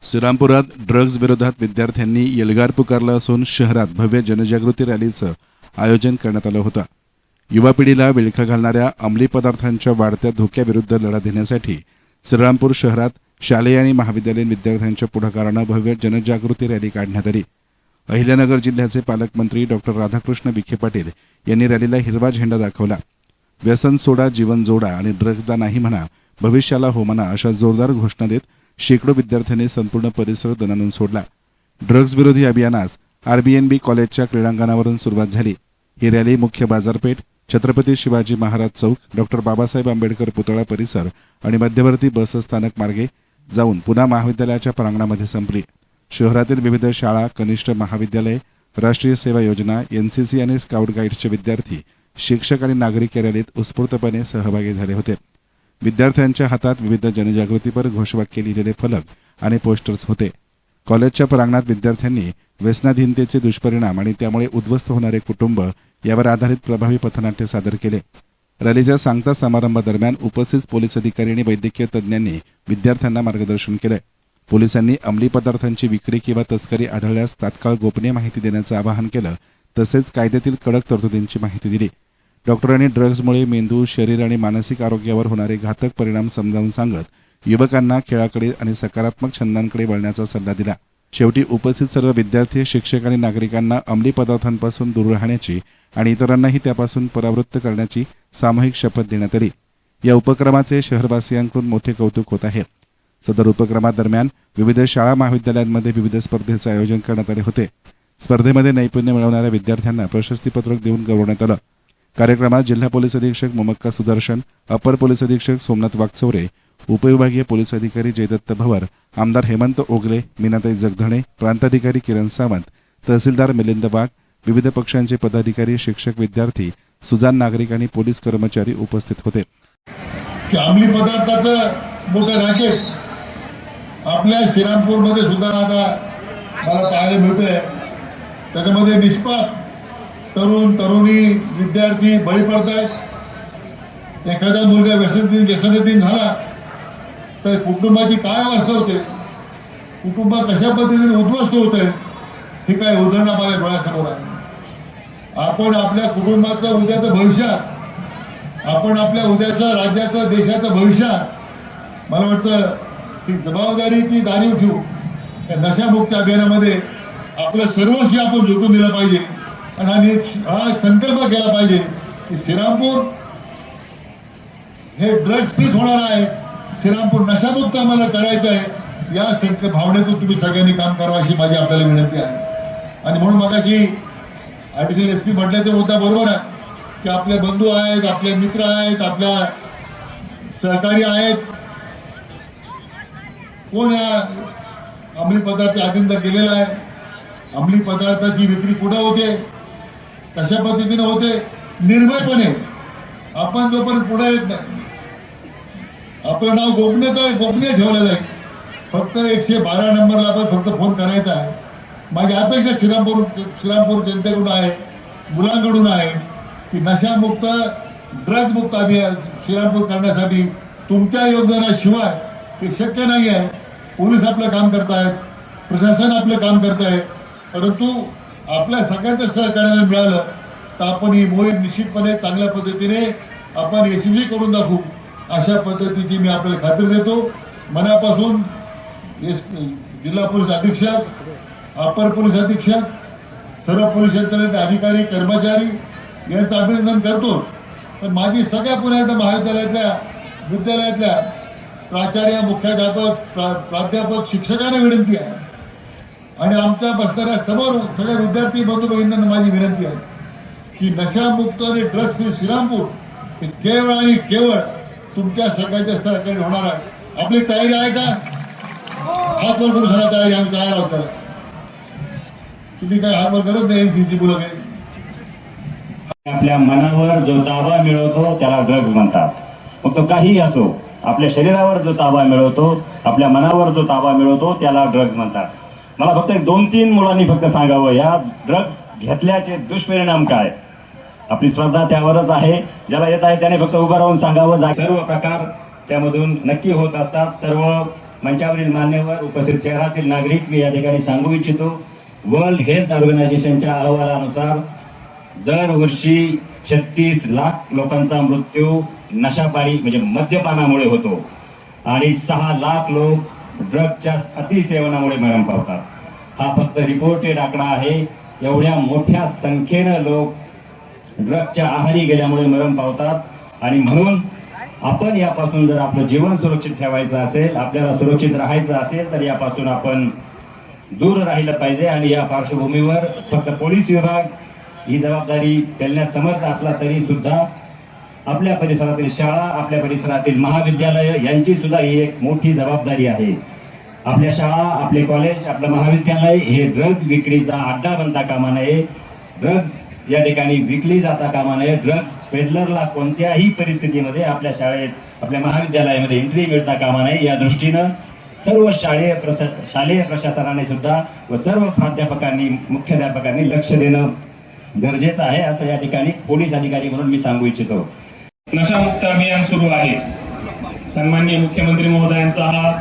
श्रीरामपुरात drugs विरोधात विद्यार्थ्यांनी एल्गार पुकारला असून शहरात भव्य जनजागृती रॅलीचं आयोजन करण्यात आलं होतं। युवा पिढीला विळखा घालणाऱ्या अंमली पदार्थांच्या वाढत्या धोक्याविरुद्ध लढा देण्यासाठी श्रीरामपूर शहरात शालेय आणि महाविद्यालयीन विद्यार्थ्यांच्या पुढाकारानं भव्य जनजागृती रॅली काढण्यात आली। अहिल्यानगर जिल्ह्याचे पालकमंत्री डॉक्टर राधाकृष्ण विखे पाटील यांनी रॅलीला हिरवा झेंडा दाखवला। व्यसन सोडा, जीवन जोडा आणि ड्रग्जला नाही म्हणा, भविष्याला हो म्हणा अशा जोरदार घोषणा देत शेकडो विद्यार्थ्यांनी संपूर्ण परिसर दणाणून सोडला। ड्रग्ज विरोधी अभियानास आरबीएनबी कॉलेजच्या क्रीडांगणावरून सुरुवात झाली। ही रॅली मुख्य बाजारपेठ, छत्रपती शिवाजी महाराज चौक, डॉक्टर बाबासाहेब आंबेडकर पुतळा परिसर आणि मध्यवर्ती बस स्थानक मार्गे जाऊन पुन्हा महाविद्यालयाच्या प्रांगणामध्ये संपली। शहरातील विविध शाळा, कनिष्ठ महाविद्यालय, राष्ट्रीय सेवा योजना, एनसीसी आणि स्काउट गाईड्सचे विद्यार्थी, शिक्षक आणि नागरिक या रॅलीत उत्स्फूर्तपणे सहभागी झाले होते। विद्यार्थ्यांच्या हातात विविध जनजागृतीपर घोषवाक्ये लिहिलेले फलक आणि पोस्टर्स होते। कॉलेजच्या प्रांगणात विद्यार्थ्यांनी व्यसनाधीनतेचे दुष्परिणाम आणि त्यामुळे उद्ध्वस्त होणारे कुटुंब यावर आधारित प्रभावी पथनाट्य सादर केले। रॅलीच्या सांगता समारंभादरम्यान उपस्थित पोलीस अधिकारी आणि वैद्यकीय तज्ज्ञांनी विद्यार्थ्यांना मार्गदर्शन केले। पोलिसांनी अंमली पदार्थांची विक्री किंवा तस्करी आढळल्यास तात्काळ गोपनीय माहिती देण्याचं आवाहन केलं, तसेच कायद्यातील कडक तरतुदींची माहिती दिली। डॉक्टरांनी ड्रग्जमुळे मेंदू, शरीर आणि मानसिक आरोग्यावर होणारे घातक परिणाम समजावून सांगत युवकांना खेळाकडे आणि सकारात्मक छंदांकडे वळण्याचा सल्ला दिला। शेवटी उपस्थित सर्व विद्यार्थी, शिक्षक आणि नागरिकांना अंमली पदार्थांपासून दूर राहण्याची आणि इतरांनाही त्यापासून परावृत्त करण्याची सामूहिक शपथ देण्यात आली। या उपक्रमाचे शहरवासियांकडून मोठे कौतुक होत आहे। सदर उपक्रमादरम्यान विविध शाळा, महाविद्यालयांमध्ये विविध स्पर्धेचे आयोजन करण्यात आले होते। स्पर्धेमध्ये नैपुण्य मिळवणाऱ्या विद्यार्थ्यांना प्रशस्तीपत्रक देऊन गौरवण्यात आलं। कार्यक्रमात जिल्हा पोलीस अधीक्षक मोमक्का सुदर्शन, अपर पोलीस अधीक्षक सोमनाथ वागचौरे, उपविभागीय पोलीस अधिकारी जयदत्त भवर, आमदार हेमंत ओगले, मीनाताई जगधणे, प्रांताधिकारी किरण सावंत, तहसीलदार मिलिंद वाघ, विविध पक्षांचे पदाधिकारी, शिक्षक, विद्यार्थी, सुजाण नागरिक आणि पोलीस कर्मचारी उपस्थित होते। अंमली पदार्थाचं मोठं रॅकेट आपल्या श्रीरामपूरमध्ये सुद्धा आता मला पाहायला मिळतंय। त्याच्यामध्ये निष्पाप तरुण तरुणी विद्यार्थी बळी पडत आहेत। एखादा मुलगा व्यसनाधीन झाला तर कुटुंबाची काय अवस्था होते, कुटुंब कशा पद्धतीने उद्ध्वस्त होत आहे, हे काय उदाहरण माझ्या डोळ्यासमोर आहे। आपण आपल्या कुटुंबाचं उद्याचं भविष्यात, आपण आपल्या उद्याचं राज्याचं, देशाचं भविष्यात मला वाटतं की जबाबदारीची जाणीव ठेवू या नशामुक्त अभियानामध्ये आपलं सर्वस्वी आपण झोकून दिलं पाहिजे आणि हा संकल्प केला पाहिजे की श्रीरामपूर हे ड्रग्ज फ्री होणार आहे, श्रीरामपूर नशामुक्त आम्हाला करायचं आहे। या संकल्प भावनेतून तुम्ही सगळ्यांनी काम करावं अशी माझी आपल्याला विनंती आहे। आणि म्हणून मगाशी ॲडिशनल एसपी म्हटलं ते मुद्दा बरोबर आहे की आपले बंधू आहेत, आपले मित्र आहेत, आपल्या सहकारी आहेत, कोण या अंमली पदार्थ अधीन केलेला आहे, अंमली पदार्थाची विक्री कुठं होते, कशा पद्धतीने होते, निर्भयपणे आपण जोपर्यंत पुढे येत नाही आपलं नाव गोपनीय ठेवलं जाईल। फक्त 112 नंबरला आपण फक्त फोन करायचा आहे। माझी अपेक्षा श्रीरामपूर जनतेकडून आहे, मुलांकडून आहे की नशामुक्त, ड्रग्ज मुक्त अभियान श्रीरामपूर करण्यासाठी तुमच्या योगदानाशिवाय हे शक्य नाही आहे। पोलीस आपलं काम करतायत, प्रशासन आपलं काम करत आहे, परंतु आपल्या सगळ्यांचं सहकार्य मिळालं तर आपण ही मोहीम निश्चितपणे चांगल्या पद्धतीने आपण यशस्वी करून दाखवू अशा पद्धतीची मी आपल्याला खात्री देतो। मनापासून जिल्हा पोलीस अधीक्षक, अपर पोलीस अधीक्षक, सर्व पोलीस यंत्रणेचे अधिकारी, कर्मचारी यांचं अभिनंदन करतोच, पण माझी सगळ्या पुण्याच्या महाविद्यालयातल्या, विद्यालयातल्या प्राचार्य, मुख्याध्यापक, प्राध्यापक, शिक्षकांना विनंती आहे आणि आमच्या बसणाऱ्या समोर सगळ्या विद्यार्थी बंधू भगिनींना माझी विनंती आहे की नशामुक्त आणि ड्रग्ज फ्री श्रीरामपूर हे केवळ आणि केवळ तुमच्या सगळ्यांच्या सहकार्य होणार आहे। आपली तयारी आहे का? हात वर करू सगळ्या तयारी, आम्ही तयार आहोत। त्याला तुम्ही काय हात वर करत नाही, एनसीसी बोलत आहे। आपल्या मनावर जो ताबा मिळवतो त्याला ड्रग्ज म्हणतात। मग तो काहीही असो, आपल्या शरीरावर जो ताबा मिळवतो, आपल्या मनावर जो ताबा मिळवतो त्याला ड्रग्ज म्हणतात। मला फक्त 2-3 मुलांनी फक्त सांगावं, या ड्रग्ज घेतल्याचे दुष्परिणाम काय। आपली श्रद्धा त्यावरच आहे। ज्याला येत आहे त्याने फक्त उभं राहून सांगावं। सर्व प्रकार त्यामधून नक्की होत असतात, सर्व मंचावरील मान्यवर, उपस्थित शहरातील नागरिक, मी या ठिकाणी सांगू इच्छितो, वर्ल्ड हेल्थ ऑर्गनायझेशनच्या अहवालानुसार दरवर्षी 36 लाख लोकांचा मृत्यू नशापायी म्हणजे मद्यपानामुळे होतो आणि 6 लाख लोक ड्रगच्या अतिसेवनामुळे मरण पावतात. हा फक्त रिपोर्टेड आकडा आहे. एवढ्या मोठ्या संख्येनं लोक ड्रगच्या आहारी गेल्यामुळे मरण पावतात आणि म्हणून आपण यापासून जर आपलं जीवन सुरक्षित ठेवायचं असेल, आपल्याला सुरक्षित राहायचं असेल तर यापासून आपण दूर राहिलं पाहिजे. आणि या पार्श्वभूमीवर फक्त पोलीस विभाग ही जबाबदारी पेलण्यास समर्थ असला तरी सुद्धा आपल्या परिसरातील शाळा, आपल्या परिसरातील महाविद्यालय यांची सुद्धा ही एक मोठी जबाबदारी आहे. आपल्या शाळा, आपले कॉलेज, आपलं महाविद्यालय हे ड्रग विक्रीचा अड्डा बनता कामा नये. ड्रग्ज या ठिकाणी विकली जाता कामा नये. ड्रग्ज पेडलरला कोणत्याही परिस्थितीमध्ये आपल्या शाळेत, आपल्या महाविद्यालयामध्ये एंट्री मिळता कामा नये. या दृष्टीनं सर्व शालेय प्रशासनाने सुद्धा व सर्व प्राध्यापकांनी, मुख्याध्यापकांनी लक्ष देणं गरजेचं आहे, असं या ठिकाणी पोलीस अधिकारी म्हणून मी सांगू इच्छितो. नशामुक्त अभियान सुरू आहे. सन्माननीय मुख्यमंत्री महोदयांचा हा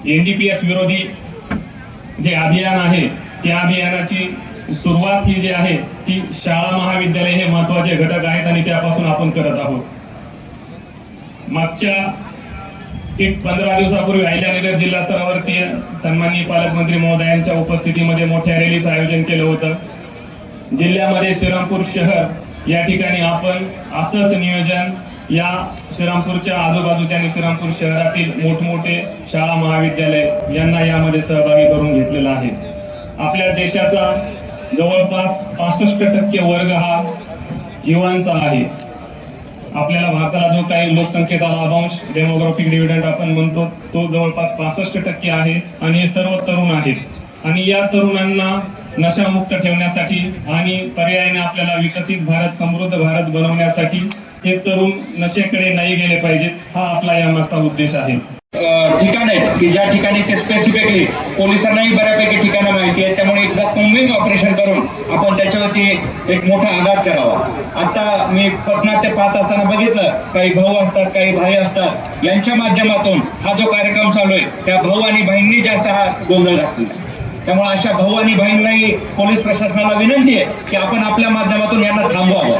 NDPS विरोधी जे अभियान आहे त्या अभियानाची सुरुवात ही जी आहे ती शाळा, महाविद्यालय हे महत्वाचे घटक आहेत आणि त्यापासून आपण करत आहोत. मागच्या 15 दिवसापूर्वी अहिल्यानगर जिल्हा स्तरावरती सन्माननीय पालकमंत्री महोदयांच्या उपस्थितीमध्ये मोठ्या रॅलीचं आयोजन केलं होतं. जिल्ह्यामध्ये श्रीरामपूर शहर या ठिकाणी आपण असंच नियोजन या श्रीरामपूरच्या आजूबाजूच्या आणि श्रीरामपूर शहरातील मोठमोठे शाळा, महाविद्यालय यांना यामध्ये सहभागी करून घेतलेला आहे. आपल्या देशाचा जवळपास 65% वर्ग हा युवांचा आहे. आपल्याला भारताला जो काही लोकसंख्येचा लाभांश, डेमोग्राफिक डिव्हिडंड आपण म्हणतो, तो जवळपास 65% आहे आणि हे सर्व तरुण आहेत. आणि या तरुणांना नशामुक्त ठेवण्यासाठी आणि पर्यायाने आपल्याला विकसित भारत, समृद्ध भारत बनवण्यासाठी हे तरुण नशेकडे नाही गेले पाहिजेत, हा आपला यामागचा उद्देश आहे. ठिकाण आहेत की ज्या ठिकाणी ते स्पेसिफिकली पोलिसांनाही बऱ्यापैकी ठिकाणं माहिती आहेत, त्यामुळे एकदा कॉम्बिंग ऑपरेशन करून आपण त्याच्यावरती एक मोठा आघात करावा. आता मी पथनाट्य पाहत असताना बघितलं, काही भाऊ असतात, काही भाई असतात, यांच्या माध्यमातून हा जो कार्यक्रम चालू आहे त्या भाऊ आणि बहिणी जास्त हा गोंधळ घातला. त्यामुळे अशा भाऊ आणि बहिणींनाही पोलीस प्रशासनाला विनंती आहे की आपण आपल्या माध्यमातून यांना थांबवावं.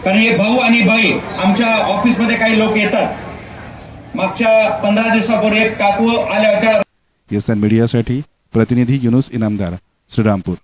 कारण हे भाऊ आणि भाई आमच्या ऑफिसमध्ये काही लोक येतात. मागच्या 15 दिवसापूर्वी एक काकू आल्या होत्या. SN मीडियासाठी प्रतिनिधी युनुस इनामदार, श्रीरामपूर.